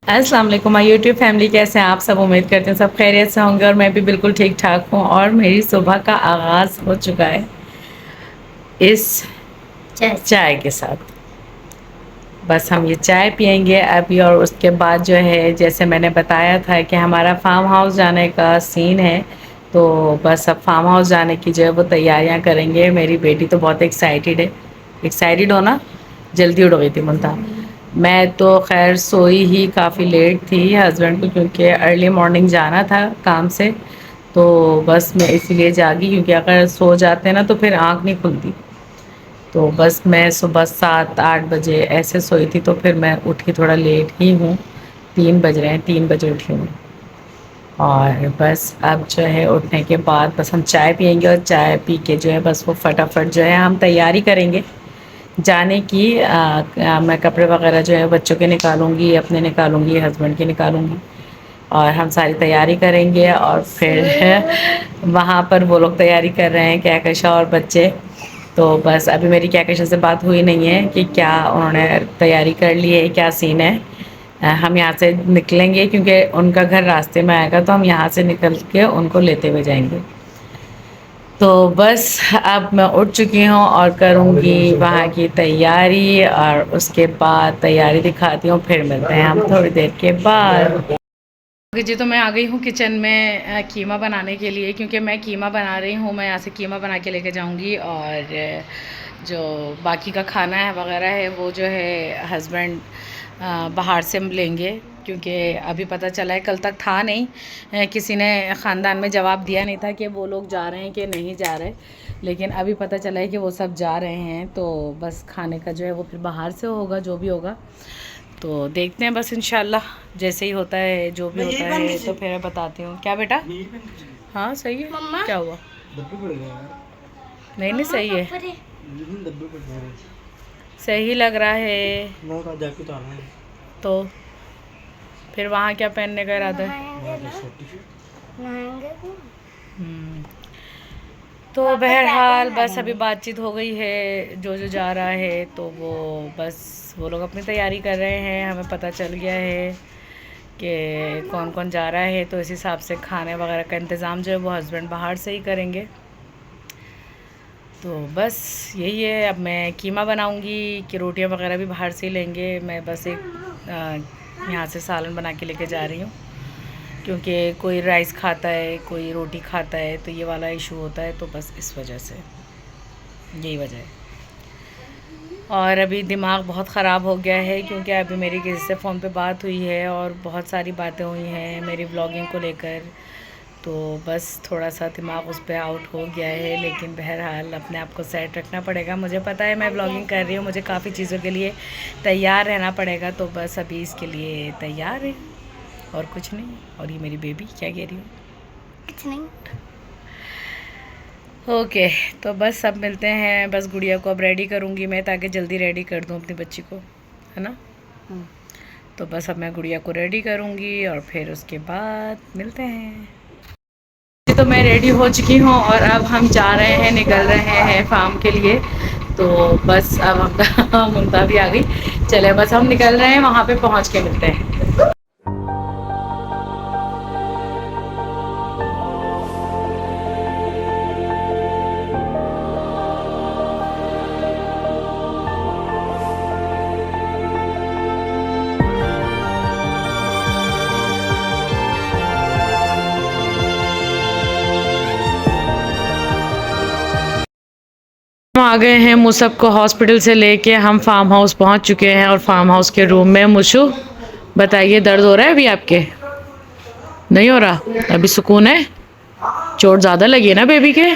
अस्सलाम वालेकुम my YouTube family, कैसे हैं आप सब। उम्मीद करते हैं सब खैरियत से होंगे और मैं भी बिल्कुल ठीक ठाक हूँ। और मेरी सुबह का आगाज़ हो चुका है इस चाय के साथ। बस हम ये चाय पियेंगे अभी और उसके बाद जो है, जैसे मैंने बताया था कि हमारा फार्म हाउस जाने का सीन है, तो बस अब फार्म हाउस जाने की जो है वो तैयारियां करेंगे। मेरी बेटी तो बहुत एक्साइटेड है। एक्साइटेड हो ना? जल्दी उड़ गई थी मुंता। मैं तो खैर सोई ही काफ़ी लेट थी हस्बैंड को, क्योंकि अर्ली मॉर्निंग जाना था काम से। तो बस मैं इसीलिए जागी, क्योंकि अगर सो जाते ना तो फिर आँख नहीं खुलती। तो बस मैं सुबह 7-8 बजे ऐसे सोई थी, तो फिर मैं उठी थोड़ा लेट ही हूँ। 3 बज रहे हैं, 3 बजे उठी हूँ। और बस अब जो है उठने के बाद बस हम चाय पियेंगे और चाय पी के जो है बस वो फटाफट जो है हम तैयारी करेंगे जाने की। मैं कपड़े वगैरह जो है बच्चों के निकालूंगी, अपने निकालूंगी, हस्बैंड के निकालूंगी और हम सारी तैयारी करेंगे। और फिर वहाँ पर वो लोग तैयारी कर रहे हैं, कहकशा और बच्चे। तो बस अभी मेरी कहकशा से बात हुई नहीं है कि क्या उन्होंने तैयारी कर ली है, क्या सीन है। हम यहाँ से निकलेंगे क्योंकि उनका घर रास्ते में आएगा, तो हम यहाँ से निकल के उनको लेते हुए जाएंगे। तो बस अब मैं उठ चुकी हूँ और करूँगी वहाँ की तैयारी, और उसके बाद तैयारी दिखाती हूँ। फिर मिलते हैं हम थोड़ी देर के बाद। जी, तो मैं आ गई हूँ किचन में कीमा बनाने के लिए, क्योंकि मैं कीमा बना रही हूँ। मैं यहाँ से कीमा बना के लेके जाऊँगी, और जो बाकी का खाना है वगैरह है वो जो है हस्बैंड बाहर से लेंगे, क्योंकि अभी पता चला है, कल तक था नहीं। किसी ने ख़ानदान में जवाब दिया नहीं था कि वो लोग जा रहे हैं कि नहीं जा रहे, लेकिन अभी पता चला है कि वो सब जा रहे हैं। तो बस खाने का जो है वो फिर बाहर से होगा, जो भी होगा। तो देखते हैं बस, इंशाल्लाह जैसे ही होता है, जो भी होता है तो फिर मैं बताती हूँ। क्या बेटा? हाँ सही है। क्या हुआ? नहीं नहीं, सही है, सही लग रहा है। तो फिर वहाँ क्या पहनने का इरादा है? हम्म, तो बहरहाल बस अभी बातचीत हो गई है, जो जो जा रहा है तो वो बस वो लोग अपनी तैयारी कर रहे हैं। हमें पता चल गया है कि कौन कौन जा रहा है, तो इस हिसाब से खाने वगैरह का इंतज़ाम जो है वो हस्बैंड बाहर से ही करेंगे। तो बस यही है। अब मैं कीमा बनाऊंगी कि रोटियां वगैरह भी बाहर से ही लेंगे। मैं बस एक यहाँ से सालन बना के लेके जा रही हूँ, क्योंकि कोई राइस खाता है, कोई रोटी खाता है, तो ये वाला इशू होता है। तो बस इस वजह से, यही वजह है। और अभी दिमाग बहुत ख़राब हो गया है, क्योंकि अभी मेरी किसी से फ़ोन पे बात हुई है और बहुत सारी बातें हुई हैं मेरी व्लॉगिंग को लेकर। तो बस थोड़ा सा दिमाग उस पर आउट हो गया है, लेकिन बहरहाल अपने आप को सेट रखना पड़ेगा। मुझे पता है मैं व्लॉगिंग कर रही हूँ, मुझे काफ़ी चीज़ों के लिए तैयार रहना पड़ेगा। तो बस अभी इसके लिए तैयार है और कुछ नहीं। और ये मेरी बेबी क्या कह रही हूँ? कुछ नहीं। ओके, तो बस अब मिलते हैं। बस गुड़िया को अब रेडी करूँगी मैं, ताकि जल्दी रेडी कर दूँ अपनी बच्ची को, है ना। तो बस अब मैं गुड़िया को रेडी करूँगी और फिर उसके बाद मिलते हैं। तो मैं रेडी हो चुकी हूँ और अब हम जा रहे हैं, निकल रहे हैं फार्म के लिए। तो बस अब हम मुमता भी आ गई। चले बस हम निकल रहे हैं, वहाँ पे पहुँच के मिलते हैं। हम आ गए हैं मुसब को हॉस्पिटल से लेके। हम फार्म हाउस पहुंच चुके हैं और फार्म हाउस के रूम में। मुशु बताइए, दर्द हो रहा है अभी आपके? नहीं हो रहा अभी? सुकून है? चोट ज़्यादा लगी है ना बेबी के?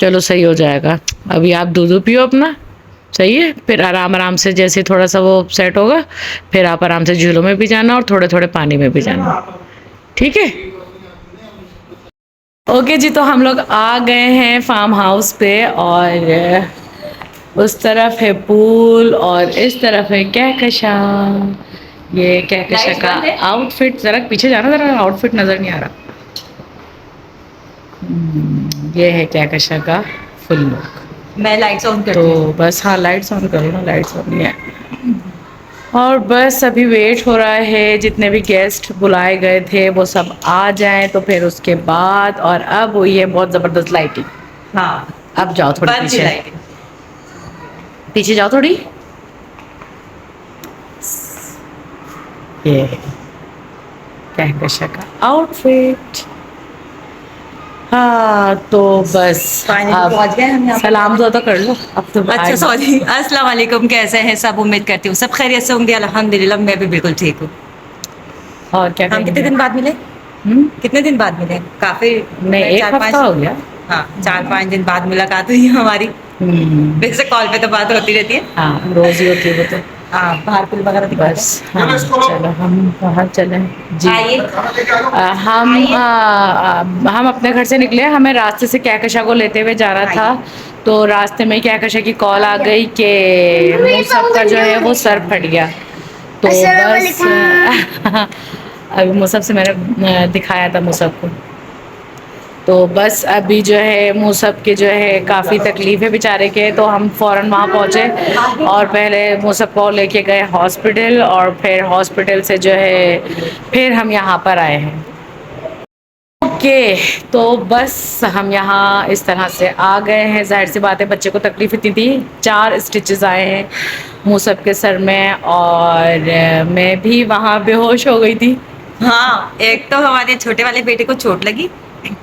चलो सही हो जाएगा। अभी आप दूध पियो अपना, सही है। फिर आराम आराम से, जैसे थोड़ा सा वो सेट होगा, फिर आप आराम से झूलों में भी जाना और थोड़े थोड़े पानी में भी जाना, ठीक है। ओके जी, तो हम लोग आ गए हैं फार्म हाउस पे, और उस तरफ है पूल और इस तरफ है कहकशा। ये कहकशा का आउटफिट, ज़रा पीछे जाना, ज़रा आउटफिट नज़र नहीं आ रहा। ये है कहकशा का फुल लुक। मैं लाइट्स ऑन करती तो हूँ। बस हाँ, लाइट्स ऑन करो ना, लाइट्स ऑन नहीं है। और बस अभी वेट हो रहा है, जितने भी गेस्ट बुलाए गए थे वो सब आ जाएं तो फिर उसके बाद। और अब हुई है बहुत ज़बरदस्त लाइटिंग। हाँ, अब जाओ थोड़ी बंद पीछे, लाइटिंग। पीछे जाओ थोड़ी। ये कहकशा का आउटफिट। हाँ तो बस फाइनली अब पहुंच गए हम यहाँ पे। सलाम दुआ तो कर लो अब तो। अच्छा सॉरी, अस्सलाम वालेकुम, कैसे हैं सब? उम्मीद करती हूँ सब खैरियत से होंगे। अल्हम्दुलिल्लाह मैं भी बिल्कुल ठीक हूँ। और क्या हम कितने करेंगे? दिन बाद मिले? कितने दिन बाद मिले? काफी नहीं, मैं एक हफ्ता हो गया। हाँ, 4-5 दिन बाद मुलाकात हुई है हमारी। वैसे कॉल पे तो बात होती रहती है। हाँ रोज ही होती है वो तो। हाँ, बाहर पुल वगैरह दिखाते बस हाँ चलो हम बाहर चलें जी। हैं। आइए। हम अपने घर से निकले, हमें रास्ते से कहकशा को लेते हुए जाना था। तो रास्ते में कहकशा की कॉल आ गई कि मूसब का जो है वो सर फट गया। तो बस अभी मूसब से मैंने दिखाया था मूसब को। तो बस अभी जो है मूसब के जो है काफ़ी तकलीफ़ है बेचारे के, तो हम फ़ौरन वहाँ पहुँचे और पहले मूसब को लेके गए हॉस्पिटल और फिर हॉस्पिटल से जो है फिर हम यहाँ पर आए हैं। ओके, तो बस हम यहाँ इस तरह से आ गए हैं। ज़ाहिर सी बात है बच्चे को तकलीफ़ इतनी थी, 4 स्टिचेस आए हैं मूसब के सर में और मैं भी वहाँ बेहोश हो गई थी। हाँ, एक तो हमारे छोटे वाले बेटे को चोट लगी,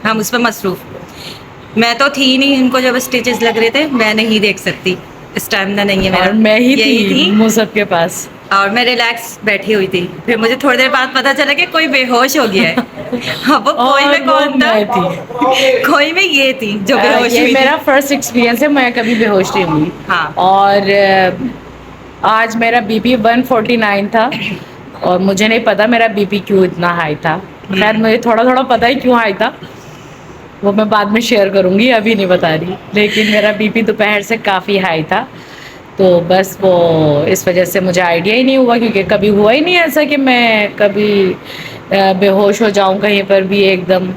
हम उस पर मसरूफ। मैं तो थी नहीं, उनको जब स्टिचेस लग रहे थे मैं नहीं देख सकती, स्टैमिना नहीं है मेरा। और मैं ही यही थी मूसब के पास और मैं रिलैक्स बैठी हुई थी। फिर मुझे थोड़ी देर बाद पता चला कि कोई बेहोश हो गया है। अब वो कोई और में वो कौन था? मैं थी। कोई में ये थी जो बेहोश ये हुई थी। मेरा फर्स्ट एक्सपीरियंस है, मैं कभी बेहोश नहीं हुई। हाँ। और आज मेरा बीपी 149 था और मुझे नहीं पता मेरा बीपी क्यों इतना हाई था। खैर मुझे थोड़ा थोड़ा पता है क्यों हाई था, वो मैं बाद में शेयर करूँगी, अभी नहीं बता रही। लेकिन मेरा बीपी दोपहर से काफ़ी हाई था, तो बस वो इस वजह से मुझे आइडिया ही नहीं हुआ, क्योंकि कभी हुआ ही नहीं ऐसा कि मैं कभी बेहोश हो जाऊं कहीं पर भी। एकदम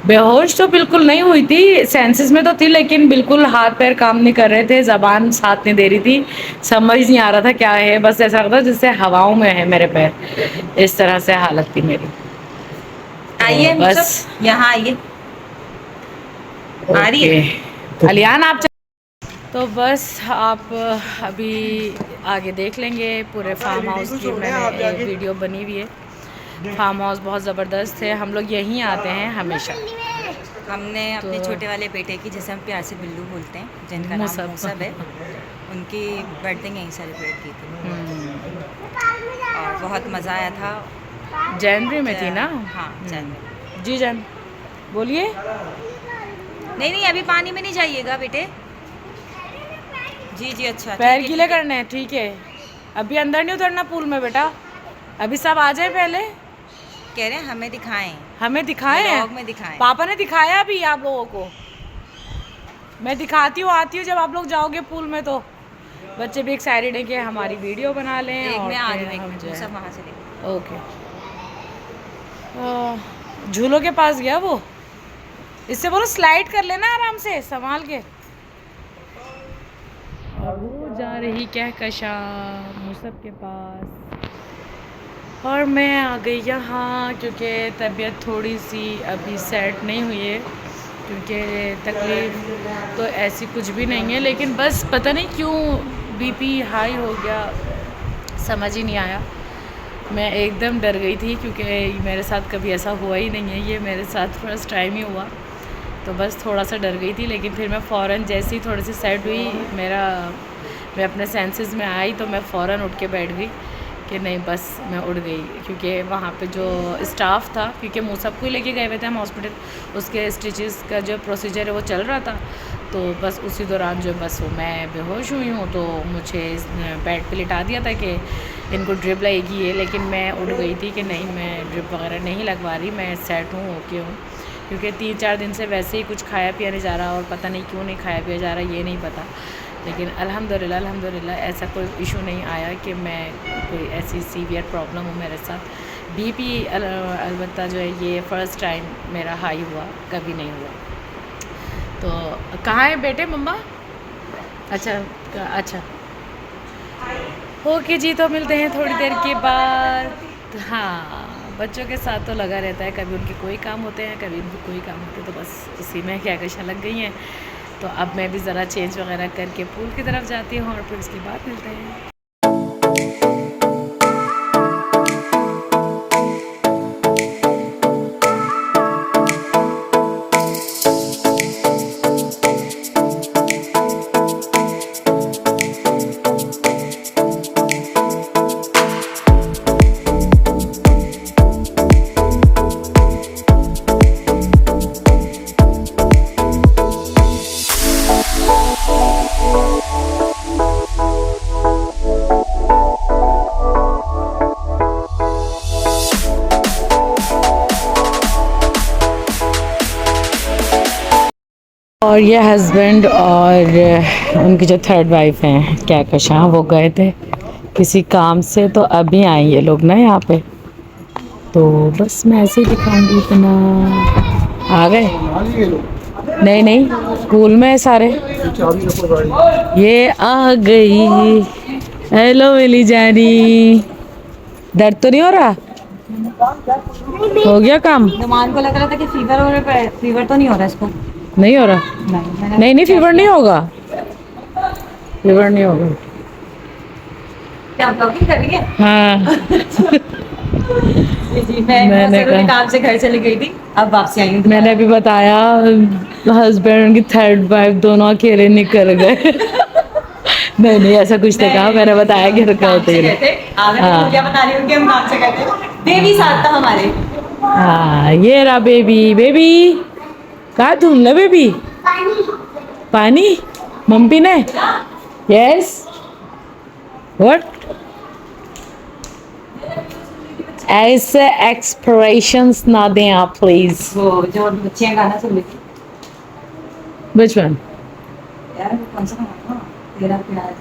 बेहोश तो बिल्कुल नहीं हुई थी, सेंसेस में तो थी लेकिन बिल्कुल हाथ पैर काम नहीं कर रहे थे, ज़बान साथ नहीं दे रही थी, समझ नहीं आ रहा था क्या है। बस ऐसा लगता जैसे हवाओं में है मेरे पैर, इस तरह से हालत थी मेरी। आइए तो बस सब यहाँ आइए। आ रही है? ओके अलियान आप तो बस आप अभी आगे देख लेंगे पूरे फार्म हाउस की मैंने वीडियो बनी हुई है। फार्म हाउस बहुत ज़बरदस्त है, हम लोग यहीं आते हैं हमेशा। हमने अपने तो छोटे वाले बेटे की, जैसे हम प्यार से बिल्लू बोलते हैं, जिनका नाम मूसब। मूसब है, उनकी बर्थडे यहीं सेलिब्रेट की थी और बहुत मज़ा आया था। जनवरी में थी ना? हाँ, जनवरी। जी जान बोलिए। नहीं नहीं, अभी पानी में नहीं जाइएगा बेटे। जी जी, अच्छा पैर ठीक है, गीले ठीक है। करने हैं, ठीक है। अभी अंदर नहीं उतरना पूल में बेटा, अभी सब आ जाए पहले। कह रहे हैं हमें दिखाएं, हमें दिखाएं व्लॉग में दिखाएं। पापा ने दिखाया अभी आप लोगों को, मैं दिखाती हूँ आती हूँ जब आप लोग जाओगे पूल में। तो बच्चे भी एक्साइटेड हैं कि हमारी वीडियो बना लें। एक और मैं आ फिर रही हूँ, एक हम मिनट, जो है सब वहाँ से देखो। ओके। झूलों के पास गया वो, इससे बोलो स्लाइड कर लेना आराम से संभाल के। और वो जा रही कहकशा मूसब के पास और मैं आ गई यहाँ, क्योंकि तबीयत थोड़ी सी अभी सेट नहीं हुई है। क्योंकि तकलीफ़ तो ऐसी कुछ भी नहीं है, लेकिन बस पता नहीं क्यों बीपी हाई हो गया, समझ ही नहीं आया। मैं एकदम डर गई थी क्योंकि मेरे साथ कभी ऐसा हुआ ही नहीं है, ये मेरे साथ फर्स्ट टाइम ही हुआ। तो बस थोड़ा सा डर गई थी, लेकिन फिर मैं फ़ौरन जैसे ही थोड़ी सी सेट हुई, मैं अपने सेंसेस में आई तो मैं फ़ौरन उठ के बैठ गई कि नहीं बस मैं उठ गई। क्योंकि वहाँ पे जो स्टाफ था, क्योंकि मूसब को ही लेके गए हुए थे हम हॉस्पिटल, उसके स्टिचेस का जो प्रोसीजर है वो चल रहा था। तो बस उसी दौरान जो बस वो मैं बेहोश हुई हूँ, तो मुझे बेड पे लिटा दिया था कि इनको ड्रिप लगेगी ये, लेकिन मैं उठ गई थी कि नहीं मैं ड्रिप वगैरह नहीं लगवा रही, मैं सेट हूँ, ओके हूँ। क्योंकि 3-4 दिन से वैसे ही कुछ खाया पिया नहीं जा रहा और पता नहीं क्यों नहीं खाया पिया जा रहा, ये नहीं पता। लेकिन अल्हम्दुलिल्लाह ऐसा कोई इशू नहीं आया कि मैं कोई ऐसी सीवियर प्रॉब्लम हो मेरे साथ। बीपी अलबत्ता जो है ये फ़र्स्ट टाइम मेरा हाई हुआ, कभी नहीं हुआ। तो कहाँ है बेटे मम्मा? अच्छा अच्छा ओके जी, तो मिलते हैं थोड़ी देर के बाद। हाँ, बच्चों के साथ तो लगा रहता है, कभी उनके कोई काम होते हैं, कभी उनके कोई काम होते हैं, तो बस उसी में क्या कशा लग गई हैं। तो अब मैं भी ज़रा चेंज वगैरह करके पूल की तरफ जाती हूँ और फिर उसके बाद मिलते हैं। और ये हस्बैंड और उनकी जो थर्ड वाइफ हैं क्या कशा, वो गए थे किसी काम से, तो अभी आए ये लोग ना यहाँ पे। तो बस मैं ऐसे ही दिखाऊंगी, इतना आ गए। नहीं नहीं, स्कूल में है सारे। ये आ गई। हेलो मिली जानी, दर्द तो नहीं हो रहा? हो गया काम? नुमान को लग रहा था कि फीवर हो रहा है, फीवर तो नहीं हो रहा इसको। नहीं हो रहा? नहीं नहीं, फीवर नहीं होगा, फीवर नहीं होगा। क्या ब्लॉगिंग कर रही है? हाँ। जी, मैं जरूरी काम से घर चली गई थी, अब वापसी आई हूँ। मैंने अभी बताया, हस्बैंड उनकी थर्ड वाइफ दोनों अकेले निकल गए। नहीं नहीं, ऐसा कुछ नहीं कहा, मैंने बताया कि रुका होते हैं। हाँ, क्या बता रही हूँ कि हम काम से गए थे, बेबी साथ था हमारे। हाँ, ये रहा बेबी। बेबी कहाँ ढूंढ ले बेबी? पानी मम्मी ने? Yes, what? ऐसे एक्सप्रेशंस ना दें आप प्लीज। वो जो बच्चियाँ गाना सुन रही थी विच वन? यार, वो कौन सा गाना था? तेरा प्यार है।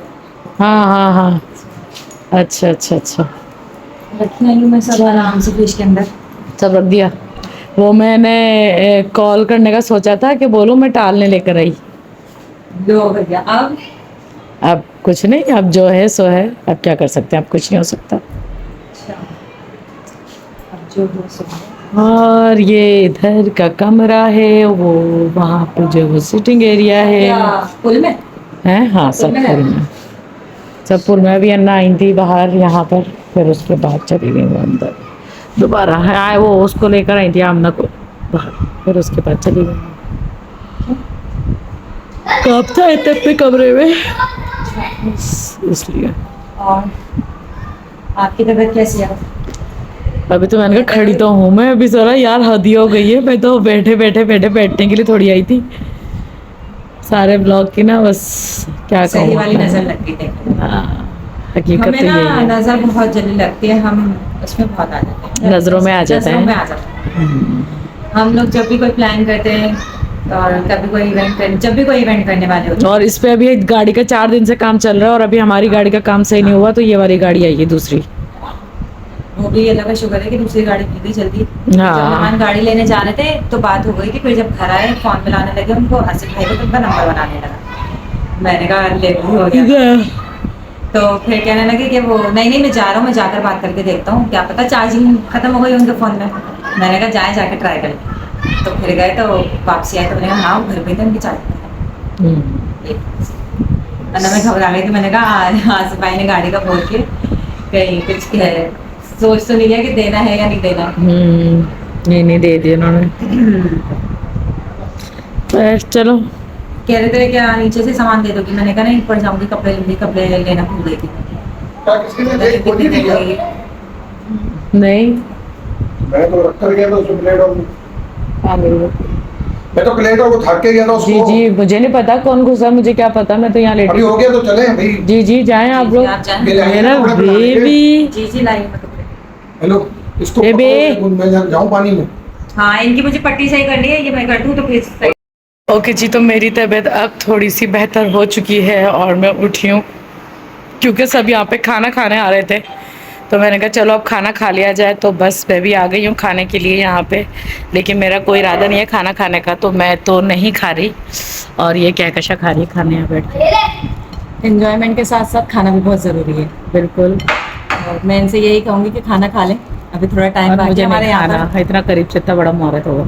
हाँ हाँ हाँ, अच्छा अच्छा अच्छा, रखी आई हूँ मैं सब आराम से फ्रिज के अंदर। सब रख दिया। वो मैंने कॉल करने का सोचा था कि बोलूँ, मैं टालने लेकर आई। लो हो गया अब कुछ नहीं, अब जो है सो है, अब क्या कर सकते हैं, अब कुछ नहीं हो सकता। अच्छा, अब जो हो सो है। और ये इधर का कमरा है, वो वहाँ पे जो वो सिटिंग एरिया है। क्या पुल में? है हाँ, सब पुल में, सब पुल में। अभी अन्ना आई थी बाहर यहाँ पर, फिर उसके बाद चली गई वो अंदर दोबारा। आए वो उसको लेकर आई थी आमना को बाहर, फिर उसके बाद चली गई। कब था इतने पे कमरे में, इसलिए। और आपकी तबीयत कैसी है? अभी तो मैंने कहा खड़ी तो हूँ मैं, अभी जरा यार हद ही हो गई है। मैं तो बैठने के लिए थोड़ी आई थी। सारे ब्लॉग की ना बस क्या कहूँ, सही वाली नजर लग गई थी। हाँ, हकीकत हमें तो ना यही है। नजर बहुत जल्दी लगती है, हम उसमें बहुत आ जाते हैं, नजरों में आ जाता नजरों में है। आ जाते हैं। हम लोग जब भी कोई प्लान करते हैं और कभी कोई इवेंट, जब भी कोई इवेंट करने वाले होते हैं, और इस पे अभी गाड़ी का 4 दिन से काम चल रहा है, और अभी हमारी गाड़ी का काम सही नहीं हुआ, तो ये वाली गाड़ी आई है दूसरी। वो भी अल्लाह का शुक्र है कि दूसरी गाड़ी मिल गई जल्दी। हाँ। जब मेहमान गाड़ी लेने जा रहे थे तो बात हो गई कि फिर जब घर आए फोन मिलाने लगे उनको, आसिफ भाई को तो उनका नंबर बनाने लगा। मैंने कहा ले हो गया। तो फिर कहने लगे कि वो नहीं नहीं मैं जा रहा हूँ, मैं जाकर बात करके देखता हूँ, क्या पता चार्जिंग खत्म हो गई उनके फ़ोन में। मैंने कहा जाए जाके ट्राई कर। तो फिर गए तो वापसी आए तो मैंने कहा हाँ घर पे थे उनकी चार्जिंग। मैं घबरा गई थी, मैंने कहा आसिफ भाई ने गाड़ी का बोल के कहीं कुछ कह सोच तो नहीं लिया कि देना है या नहीं देना। नहीं दे दिया उन्होंने। चलो, कह रहे थे क्या नीचे से सामान दे दोगी, मैंने कहा नहीं ऊपर जाऊंगी, कपड़े लूंगी, कपड़े लेना भूल गई थी। नहीं मैं तो रख कर गया था उसमें प्लेट, और हाँ मैं तो प्लेट और वो थक के गया था उसको। जी जी, मुझे नहीं पता कौन घुसा, मुझे क्या पता, मैं तो यहाँ लेटी। अभी हो गया तो चले भाई। जी जी, जाएं आप लोग। मेरा बेबी। जी जी लाई मैं कपड़े। हेलो, इसको बेबी। पकड़ो, मैं जाऊँ पानी में। हाँ इनकी मुझे पट्टी सही करनी है, ये मैं कर दूँ तो फिर सही। ओके जी, तो मेरी तबीयत अब थोड़ी सी बेहतर हो चुकी है और मैं उठी हूँ, क्योंकि सब यहाँ पे खाना खाने आ रहे थे, तो मैंने कहा चलो अब खाना खा लिया जाए। तो बस मैं भी आ गई हूँ खाने के लिए यहाँ पे, लेकिन मेरा कोई इरादा नहीं है खाना खाने का, तो मैं तो नहीं खा रही। और ये क्या कशा खा रही है खाने यहाँ बैठ के। एंजॉयमेंट के साथ साथ खाना भी बहुत ज़रूरी है। बिल्कुल। और मैं इनसे यही कहूँगी कि खाना खा लें, अभी थोड़ा टाइम और बाकी मुझे है हमारे नहीं यहाँ खाना, पर। इतना करीब से इतना बड़ा मुहूर्त होगा।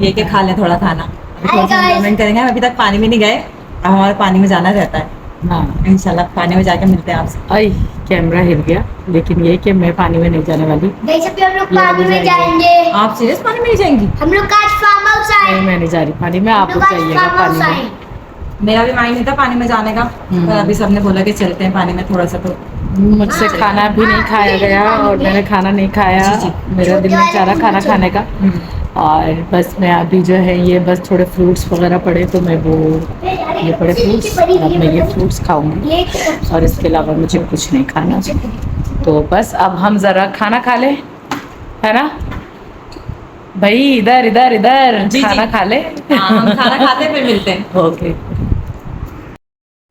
ये कि खा लें थोड़ा खाना, अभी थोड़ा सा एंजॉयमेंट करेंगे। हम अभी तक पानी में नहीं गए, अब हमारे पानी में जाना रहता है। हाँ। इंशाल्लाह पानी में जाके मिलते हैं आपसे। आई कैमरा हिल गया, लेकिन ये कि मैं पानी में नहीं जाने वाली। गाइस अभी हम लोग ये पानी अभी में जाएंगे। जाएंगे। आप सीरियस पानी में ही जाएंगी? हम लोग का आज फार्म हाउस नहीं, आए। मैं नहीं जा रही पानी में, आप हम लोग लोग आज जाइएगा फार्म हाउस पानी आए। में। मेरा भी माइंड नहीं था पानी में जाने का, पर अभी सबने बोला कि चलते हैं पानी में थोड़ा सा। तो मुझसे खाना भी नहीं खाया गया और मैंने खाना नहीं खाया। जी, जी। मेरा दिल नहीं चाह रहा खाना खाने का। और बस मैं अभी जो है ये बस थोड़े फ्रूट्स वगैरह पड़े तो मैं वो ये पड़े फ्रूट्स, अब मैं ये फ्रूट्स खाऊंगी और इसके अलावा मुझे कुछ नहीं खाना। तो बस अब हम ज़रा खाना खा ले, है ना भाई? इधर इधर इधर जी, खाना जी। खा ले। हाँ, हम खाना खाते हैं फिर मिलते हैं। ओके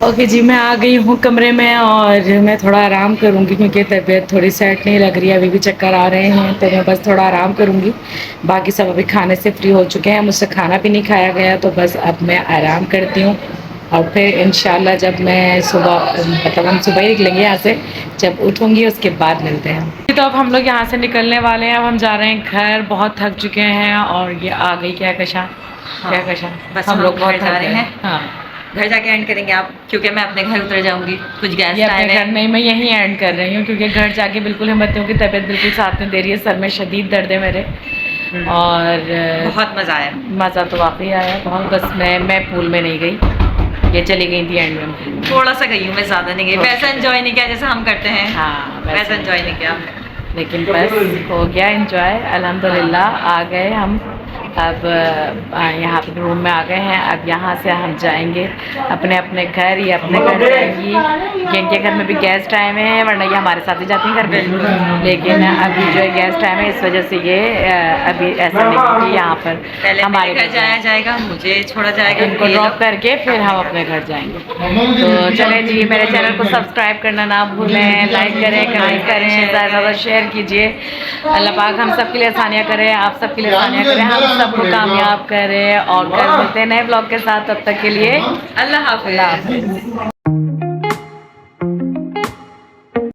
ओके जी, मैं आ गई हूँ कमरे में और मैं थोड़ा आराम करूँगी क्योंकि तबीयत थोड़ी सेट नहीं लग रही है, अभी भी चक्कर आ रहे हैं, तो मैं बस थोड़ा आराम करूँगी। बाकी सब अभी खाने से फ्री हो चुके हैं, मुझसे खाना भी नहीं खाया गया, तो बस अब मैं आराम करती हूँ और फिर इंशाल्लाह जब मैं सुबह, मतलब हम सुबह ही निकलेंगे यहाँ से, जब उठूँगी उसके बाद मिलते हैं। तो अब हम लोग यहाँ से निकलने वाले हैं, अब हम जा रहे हैं घर, बहुत थक चुके हैं। और ये आ गई क्या कशा, क्या कशा, बस हम लोग बहुत घर जा थक रहे गए। हैं। हाँ, घर जाके एंड करेंगे आप, क्योंकि मैं अपने घर उतर जाऊंगी, कुछ गेस्ट ये आए अपने हुए घर हैं। नहीं, मैं यहीं एंड कर रही हूँ क्योंकि घर जाके बिल्कुल हिम्मत नहीं होगी, तबीयत बिल्कुल साथ नहीं दे रही है, सर में शदीद दर्द है मेरे। और बहुत मजा आया। मज़ा तो वाकई आया बहुत, बस मैं पूल में नहीं गई, ये चली गई थी एंड में। थोड़ा सा गई हूँ मैं, ज्यादा नहीं गई, वैसा एंजॉय नहीं किया जैसा हम करते हैं। हाँ वैसा एंजॉय नहीं किया हमने। लेकिन बस हो गया एंजॉय अल्हम्दुलिल्लाह। आ गए हम अब यहाँ पे रूम में आ गए हैं। अब यहाँ से हम जाएंगे अपने अपने घर, या अपने घर जाएंगी क्योंकि घर में भी गेस्ट आए हुए हैं, वरना ये हमारे साथ ही जाती हैं घर पे। लेकिन अभी जो है गेस्ट आए हैं, इस वजह से ये अभी ऐसा नहीं कि यहाँ पर पहले हमारे घर जाया जाएगा, मुझे छोड़ा जाएगा, इनको ये ड्रॉप लोग- करके फिर हम अपने घर जाएंगे। तो चले जी, मेरे चैनल को सब्सक्राइब करना ना भूलें, लाइक करें, कमेंट करें, ज़्यादा ज़्यादा शेयर कीजिए। अल्लाह पाक हम सब के लिए आसानियाँ करें, आप सब के लिए आसानियाँ करें, हम सबको कामयाब करें। और कल मिलते हैं नए ब्लॉग के साथ, तब तक के लिए अल्लाह हाफ़िज़। अल्लाह हाफ़िज़।